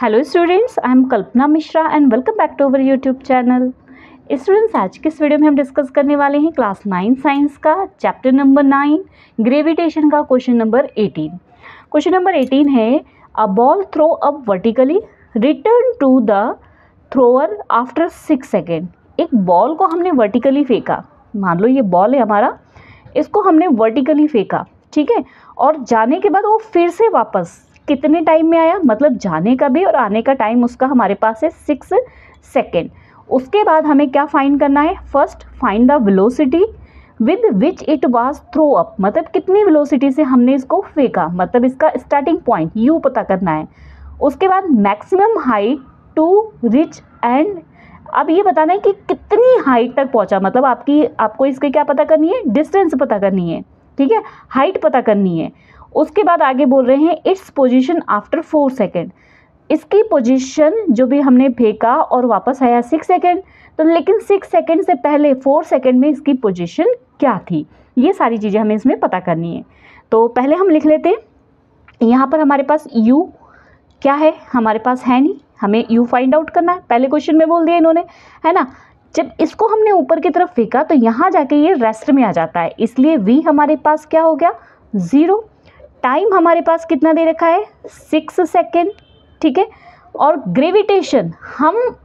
Hello students, I am Kalpana Mishra and welcome back to our YouTube channel. Students, आज के इस video में हम डिस्कस करने वाले हैं क्लास 9 साइंस का चैप्टर नंबर 9 ग्रेविटेशन का क्वेश्चन नंबर 18। क्वेश्चन नंबर 18 है a ball throw up vertically return to the thrower after 6 second. एक बॉल को हमने वर्टिकली फेंका, मान लो ये बॉल है हमारा, इसको हमने वर्टिकली फेंका, ठीक है, और जाने के बाद वो फिर से वापस कितने टाइम में आया, मतलब जाने का भी और आने का टाइम उसका हमारे पास है 6 सेकेंड। उसके बाद हमें क्या फाइंड करना है, first find the velocity with which it was throw up, मतलब कितनी वेलोसिटी से हमने इसको फेंका, मतलब इसका स्टार्टिंग पॉइंट यू पता करना है। उसके बाद maximum height to reach and अब ये बताना है कि कितनी हाइट तक पहुंचा, मतलब आपको इसके क्या पता करनी है, डिस्टेंस पता करनी है, ठीक है, हाइट पता करनी है। उसके बाद आगे बोल रहे हैं इट्स पोजीशन आफ्टर 4 सेकेंड, इसकी पोजीशन जो भी हमने फेंका और वापस आया 6 सेकेंड, तो लेकिन 6 सेकेंड से पहले 4 सेकेंड में इसकी पोजीशन क्या थी, ये सारी चीज़ें हमें इसमें पता करनी है। तो पहले हम लिख लेते हैं, यहाँ पर हमारे पास u क्या है, हमारे पास है नहीं, हमें u फाइंड आउट करना है, पहले क्वेश्चन में बोल दिया इन्होंने, है ना। जब इसको हमने ऊपर की तरफ फेंका तो यहाँ जाके ये रेस्ट में आ जाता है, इसलिए v हमारे पास क्या हो गया, 0। टाइम हमारे पास कितना दे रखा है, 6 सेकेंड, ठीक है। और ग्रेविटेशन, हम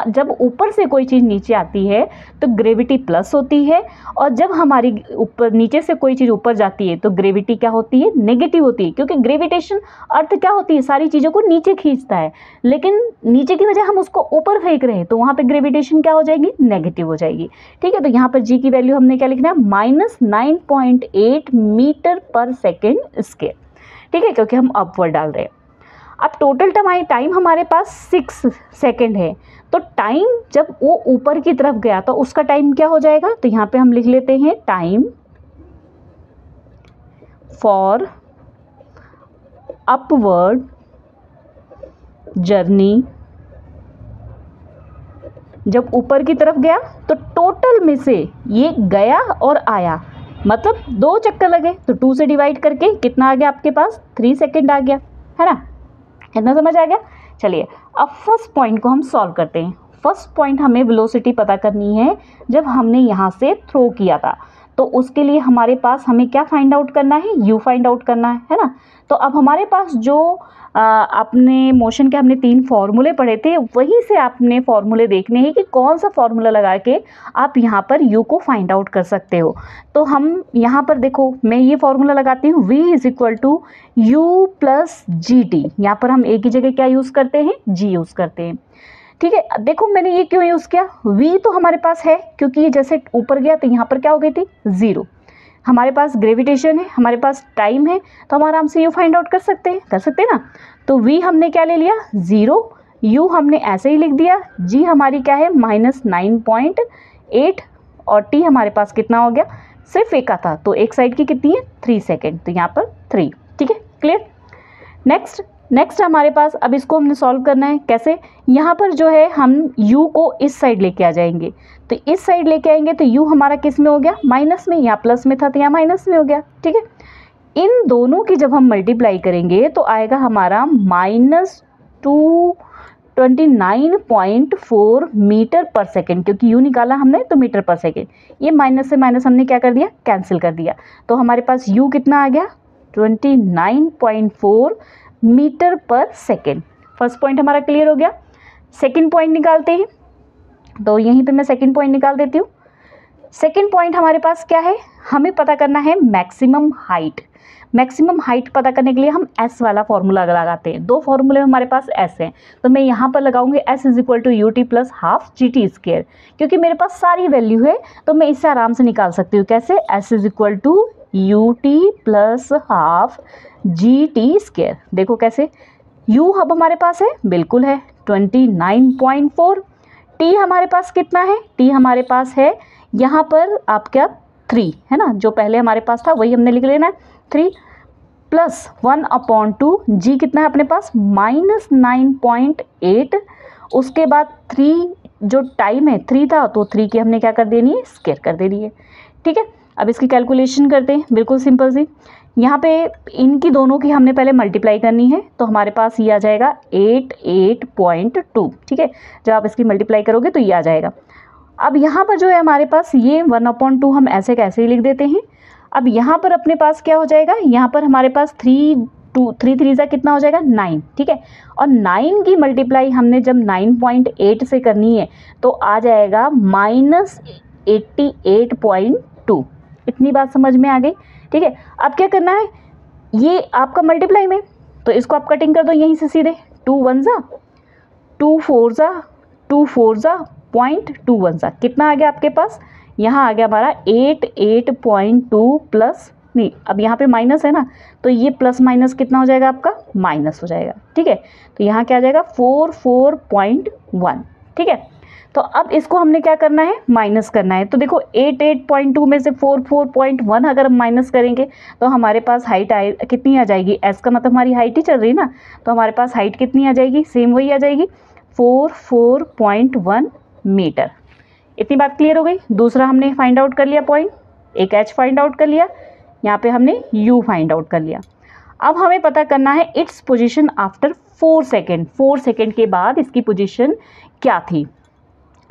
जब ऊपर से कोई चीज़ नीचे आती है तो ग्रेविटी प्लस होती है, और जब हमारी ऊपर नीचे से कोई चीज़ ऊपर जाती है तो ग्रेविटी क्या होती है, नेगेटिव होती है, क्योंकि ग्रेविटेशन अर्थ क्या होती है, सारी चीज़ों को नीचे खींचता है, लेकिन नीचे की वजह हम उसको ऊपर फेंक रहे हैं तो वहाँ पे ग्रेविटेशन क्या हो जाएगी, नेगेटिव हो जाएगी, ठीक है। तो यहाँ पर जी की वैल्यू हमने क्या लिखना है, -9.8 मीटर पर सेकेंड स्क्वायर, ठीक है, क्योंकि हम अपवर्ड डाल रहे हैं। अब टोटल टाइम हमारे पास 6 सेकेंड है, तो टाइम जब वो ऊपर की तरफ गया तो उसका टाइम क्या हो जाएगा, तो यहाँ पे हम लिख लेते हैं टाइम फॉर अपवर्ड जर्नी। जब ऊपर की तरफ गया तो टोटल में से ये गया और आया, मतलब 2 चक्कर लगे, तो 2 से डिवाइड करके कितना आ गया आपके पास, 3 सेकेंड आ गया, है ना। इतना समझ आ गया। चलिए अब फर्स्ट पॉइंट को हम सॉल्व करते हैं। फर्स्ट पॉइंट हमें वेलोसिटी पता करनी है, जब हमने यहाँ से थ्रो किया था, तो उसके लिए हमारे पास हमें क्या फाइंड आउट करना है, यू फाइंड आउट करना है ना। तो अब हमारे पास जो अपने मोशन के हमने 3 फॉर्मूले पढ़े थे, वहीं से आपने फॉर्मूले देखने हैं कि कौन सा फॉर्मूला लगा के आप यहाँ पर u को फाइंड आउट कर सकते हो। तो हम यहाँ पर देखो, मैं ये फॉर्मूला लगाती हूँ, v = u + gt। यहाँ पर हम एक ही जगह क्या यूज़ करते हैं, g यूज़ करते हैं, ठीक है। देखो मैंने ये क्यों यूज़ किया, v तो हमारे पास है क्योंकि ये जैसे ऊपर गया तो यहाँ पर क्या हो गई थी, 0। हमारे पास ग्रेविटेशन है, हमारे पास टाइम है, तो हम आराम से u फाइंड आउट कर सकते हैं ना। तो v हमने क्या ले लिया, 0, u हमने ऐसे ही लिख दिया, g हमारी क्या है, -9.8, और t हमारे पास कितना हो गया, सिर्फ एक का था तो एक साइड की कितनी है, 3 सेकेंड, तो यहाँ पर 3, ठीक है, क्लियर। नेक्स्ट हमारे पास, अब इसको हमने सॉल्व करना है, कैसे, यहाँ पर जो है हम u को इस साइड लेके आ जाएंगे, तो इस साइड लेके आएंगे तो u हमारा किस में हो गया, माइनस में, यहाँ प्लस में था तो यहाँ माइनस में हो गया, ठीक है। इन दोनों की जब हम मल्टीप्लाई करेंगे तो आएगा हमारा -229.4 मीटर पर सेकेंड, क्योंकि u निकाला हमने तो मीटर पर सेकेंड, ये माइनस से माइनस हमने क्या कर दिया, कैंसिल कर दिया, तो हमारे पास u कितना आ गया, 29.4 मीटर पर सेकेंड। फर्स्ट पॉइंट हमारा क्लियर हो गया। सेकेंड पॉइंट निकालते हैं, तो यहीं पे मैं सेकेंड पॉइंट निकाल देती हूँ। सेकेंड पॉइंट हमारे पास क्या है, हमें पता करना है मैक्सिमम हाइट। मैक्सिमम हाइट पता करने के लिए हम s वाला फॉर्मूला लगाते हैं, 2 फॉर्मूले हमारे पास s हैं, तो मैं यहाँ पर लगाऊंगी s = ut + ½ gt², क्योंकि मेरे पास सारी वैल्यू है तो मैं इससे आराम से निकाल सकती हूँ, कैसे, s = ut + ½ gt²। देखो कैसे, u अब हमारे पास है, बिल्कुल है 29.4, t हमारे पास कितना है, t हमारे पास है यहाँ पर आपका 3, है ना, जो पहले हमारे पास था वही हमने लिख लेना है, 3 + 1/2, g कितना है अपने पास, -9.8, उसके बाद 3 जो टाइम है 3 था तो 3 की हमने क्या कर देनी है, स्क्वायर कर देनी है, ठीक है। अब इसकी कैलकुलेशन करते हैं, बिल्कुल सिंपल सी, यहाँ पे इनकी दोनों की हमने पहले मल्टीप्लाई करनी है, तो हमारे पास ये आ जाएगा 88.2, ठीक है। जब आप इसकी मल्टीप्लाई करोगे तो ये आ जाएगा। अब यहाँ पर जो है हमारे पास ये 1/2 हम ऐसे कैसे ही लिख देते हैं। अब यहाँ पर अपने पास क्या हो जाएगा, यहाँ पर हमारे पास 3 3 कितना हो जाएगा 9, ठीक है। और 9 की मल्टीप्लाई हमने जब 9.8 से करनी है तो आ जाएगा -88.2। इतनी बात समझ में आ गई, ठीक है। अब क्या करना है, ये आपका मल्टीप्लाई में, तो इसको आप कटिंग कर दो यहीं से सीधे। 2 1 जा 2 4 जा 2 4 जा 0.21 जा, कितना आ गया आपके पास, यहाँ आ गया हमारा 88.2 प्लस, नहीं अब यहाँ पे माइनस है ना, तो ये प्लस माइनस कितना हो जाएगा आपका, माइनस हो जाएगा, ठीक है। तो यहाँ क्या आ जाएगा 44.1, ठीक है। तो अब इसको हमने क्या करना है, माइनस करना है। तो देखो 88.2 में से 44.1 अगर हम माइनस करेंगे तो हमारे पास हाइट कितनी आ जाएगी, एस का मतलब हमारी हाइट ही चल रही है ना, तो हमारे पास हाइट कितनी आ जाएगी, सेम वही आ जाएगी 44.1 मीटर। इतनी बात क्लियर हो गई। दूसरा हमने फाइंड आउट कर लिया पॉइंट, एक एच फाइंड आउट कर लिया, यहाँ पे हमने यू फाइंड आउट कर लिया। अब हमें पता करना है its position after 4 second, 4 second के बाद इसकी पोजीशन क्या थी।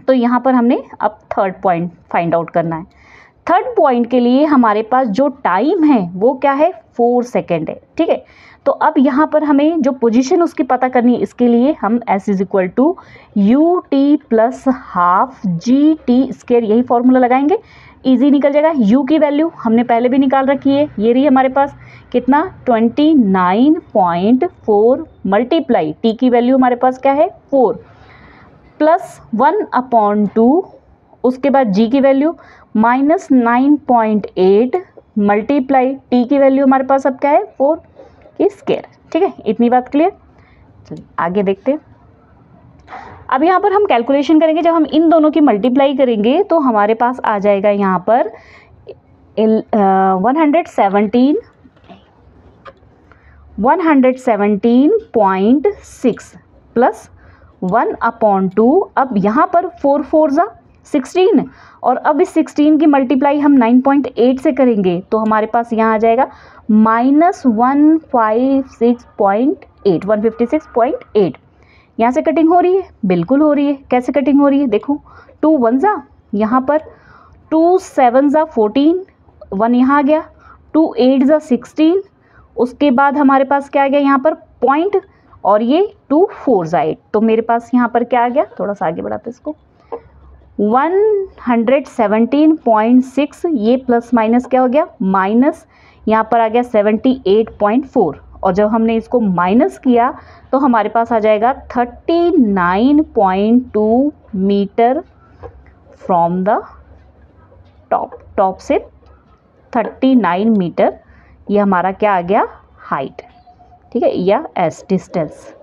तो यहाँ पर हमने अब थर्ड पॉइंट फाइंड आउट करना है। थर्ड पॉइंट के लिए हमारे पास जो टाइम है वो क्या है, 4 सेकेंड है, ठीक है। तो अब यहाँ पर हमें जो पोजीशन उसकी पता करनी है, इसके लिए हम S = UT + हाफ GT², यही फॉर्मूला लगाएंगे, इजी निकल जाएगा। U की वैल्यू हमने पहले भी निकाल रखी है, ये रही हमारे पास कितना 29.4 मल्टीप्लाई T की वैल्यू हमारे पास क्या है 4 प्लस 1/2, उसके बाद G की वैल्यू -9.8 मल्टीप्लाई T की वैल्यू हमारे पास अब क्या है 4 की स्क्वायर, ठीक है। इतनी बात क्लियर। चलिए आगे देखते हैं। अब यहाँ पर हम कैलकुलेशन करेंगे, जब हम इन दोनों की मल्टीप्लाई करेंगे तो हमारे पास आ जाएगा यहाँ पर 117.6 प्लस 1/2। अब यहाँ पर 4 4 जा 16, और अब इस 16 की मल्टीप्लाई हम 9.8 से करेंगे तो हमारे पास यहाँ आ जाएगा -156.8। यहाँ से कटिंग हो रही है, बिल्कुल हो रही है। कैसे कटिंग हो रही है, देखो 2 1 जा, यहाँ पर 2 7 जा 14, 1 यहाँ आ गया, 2 8 जा 16, उसके बाद हमारे पास क्या आ गया यहाँ पर पॉइंट, और ये 2 4 जा 8, तो मेरे पास यहाँ पर क्या आ गया, थोड़ा सा आगे बढ़ाते इसको, 117.6, ये प्लस माइनस क्या हो गया माइनस, यहाँ पर आ गया 78.4, और जब हमने इसको माइनस किया तो हमारे पास आ जाएगा 39.2 मीटर फ्रॉम द टॉप से 39 मीटर, ये हमारा क्या आ गया हाइट, ठीक है, या एस डिस्टेंस।